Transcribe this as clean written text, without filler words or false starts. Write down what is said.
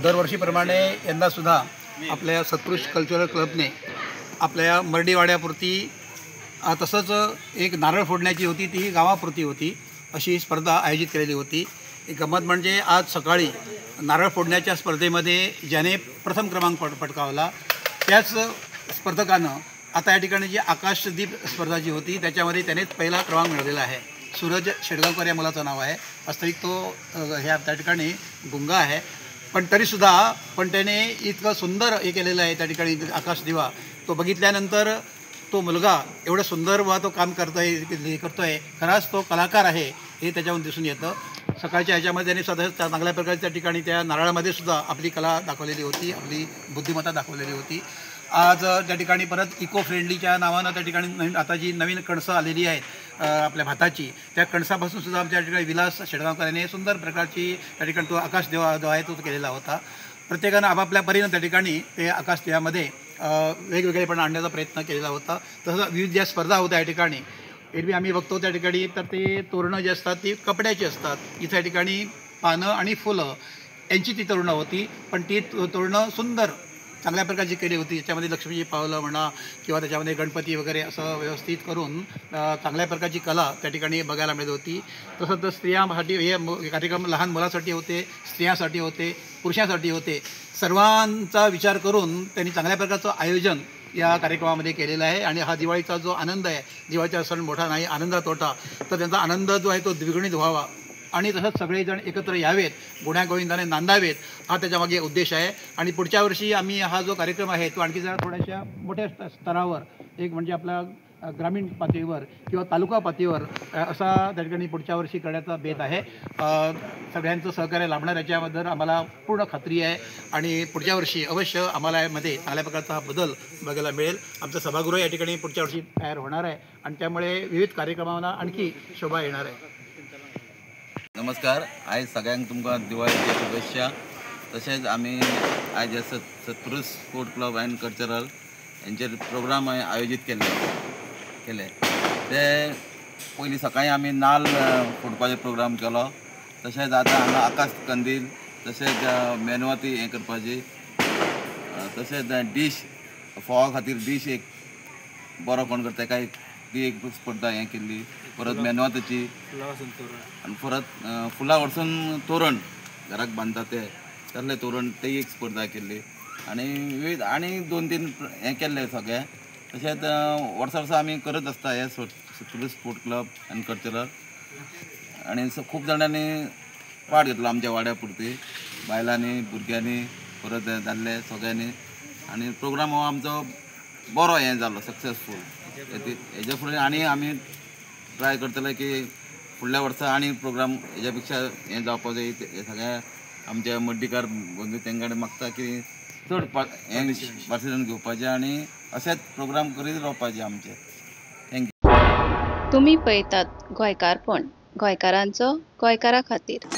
दरवर्षीप्रमाणे यंदासुद्धा आपल्या सत्पुरुष कल्चरल क्लबने आपल्या मर्डीवाड्यापुरती तसंच एक नारळ फोडण्याची होती, ती गावापुरती होती अशी स्पर्धा आयोजित केलेली होती। एक गंमत म्हणजे आज सकाळी नारळ फोडण्याच्या स्पर्धेमध्ये ज्याने प्रथम क्रमांक पटकावला त्याच स्पर्धकानं आता या ठिकाणी जी आकाशदीप स्पर्धा जी होती त्याच्यामध्ये त्यानेच पहिला क्रमांक मिळवलेला आहे। सूरज शेडगावकर या मुलाचं नाव आहे। वास्तविक तो ह्या त्या ठिकाणी गुंगा आहे, पण तरीसुद्धा त्याने इतकं सुंदर हे केलेलं आहे त्या ठिकाणी आकाशदिवा। तो बघितल्यानंतर तो मुलगा एवढं सुंदर तो काम करतोय खराच तो कलाकार आहे हे त्याच्यावरून दिसून येतं। सकाळच्या ह्याच्यामध्ये त्याने स्वतः चांगल्या प्रकारे त्या ठिकाणी त्या नारळामध्ये सुद्धा आपली कला दाखवलेली होती, आपली बुद्धिमत्ता दाखवलेली होती। आज त्या ठिकाणी परत इको फ्रेंडलीच्या नावानं त्या ठिकाणी आता जी नवीन कणसं आलेली आहेत आपल्या भाताची, त्या कणसापासून सुद्धा आमच्या ठिकाणी विलास शेडगावकरांनी सुंदर प्रकारची त्या ठिकाणी तो आकाशदिवा जो आहे तो केलेला होता। प्रत्येकानं आपापल्या परीनं त्या ठिकाणी ते आकाशदिव्यामध्ये वेगवेगळेपणा आणण्याचा प्रयत्न केलेला होता। तसंच विविध ज्या स्पर्धा होत्या या ठिकाणी एरवी आम्ही बघतो त्या ठिकाणी तर ते तोरणं जे असतात ती कपड्याची असतात, इथं या ठिकाणी पानं आणि फुलं यांची ती तोरणं होती, पण ती तोरणं सुंदर चांगल्या प्रकारची केली होती। याच्यामध्ये लक्ष्मीची पावलं म्हणा किंवा त्याच्यामध्ये गणपती वगैरे असं व्यवस्थित करून चांगल्या प्रकारची कला त्या ठिकाणी बघायला मिळत होती। तसंच स्त्रियांसाठी हे कार्यक्रम लहान मुलांसाठी होते, स्त्रियांसाठी होते, पुरुषांसाठी होते, सर्वांचा विचार करून त्यांनी चांगल्या प्रकारचं आयोजन या कार्यक्रमामध्ये केलेला आहे। आणि हा दिवाळीचा जो आनंद आहे, दिवाळीचा सण मोठा नाही आनंदा तोटा, तर त्यांचा आनंद जो आहे तो द्विगुणित व्हावा आणि तसंच सगळेजण एकत्र यावेत, गुण्यागोविंदाने नांदावेत हा त्याच्यामागे उद्देश आहे। आणि पुढच्या वर्षी आम्ही हा जो कार्यक्रम आहे तो आणखी जरा थोड्याशा मोठ्या स्तरावर एक म्हणजे आपला ग्रामीण पातळीवर किंवा तालुका पातळीवर असा त्या ठिकाणी पुढच्या वर्षी करण्याचा बेत आहे। सगळ्यांचं सहकार्य लाभणार याच्याबद्दल आम्हाला पूर्ण खात्री आहे आणि पुढच्या वर्षी अवश्य आम्हाला यामध्ये चांगल्या प्रकारचा हा बदल बघायला मिळेल। आमचं सभागृह या ठिकाणी पुढच्या वर्षी तयार होणार आहे आणि त्यामुळे विविध कार्यक्रमांना आणखी शोभा येणार आहे। नमस्कार, आज सगळ्यांक तुमकां दिवाळीच्या शुभेच्छा। तशेंच आमी आज सत्पुरुष स्पोर्ट क्लब अँड कल्चरल यांचे प्रोग्राम आयोजित केले ते पयलीं सकाळीं आमी नाल्ल फोडपाचो प्रोग्राम केलो। तशेंच आतां हांगा आकाश कंदील, तशेंच मेणवाती हें करपाची, तशेंच डिश फोवा खातीर डिश एक बरो कोण करता ताका ती एक स्पर्धा हें केल्ली, परत मेणवातीची आनी परत फुलां वरसून तोरण घराक बांदता ते तसले तोरण ते एक स्पर्धा केल्ली आनी विविध आनी 2-3 हें केल्ले सगळे। तशेंच वर्सा आमी करत आसता हे सत्पुरुष स्पोर्ट क्लब आनी कल्चरल आनी खूब जाणांनी पार्ट घेतलो आमच्या वाड्या पुरती, बायलांनी, भुरग्यांनी, परत दादले सगळ्यांनी आनी प्रोग्राम हो आमचो बरो हें जालो सक्सेसफूल। हेजे फुडें आनी आमी ट्राय करतले की फुडल्या वर्सा आनी प्रोग्राम हेज्या पेक्षा हें जावपाक जाय। हे सगळ्या आमच्या मड्डीकार बंधू तेंकडे मागता की चड हें पार्टिसिपेशन घेवपाचें आनी अशेंच प्रोग्राम करीत रावपाचें आमचे। थँक्यू। तुम्ही पळयतात गोंयकारपण, गोंयकारांचो गोंयकारा खातीर।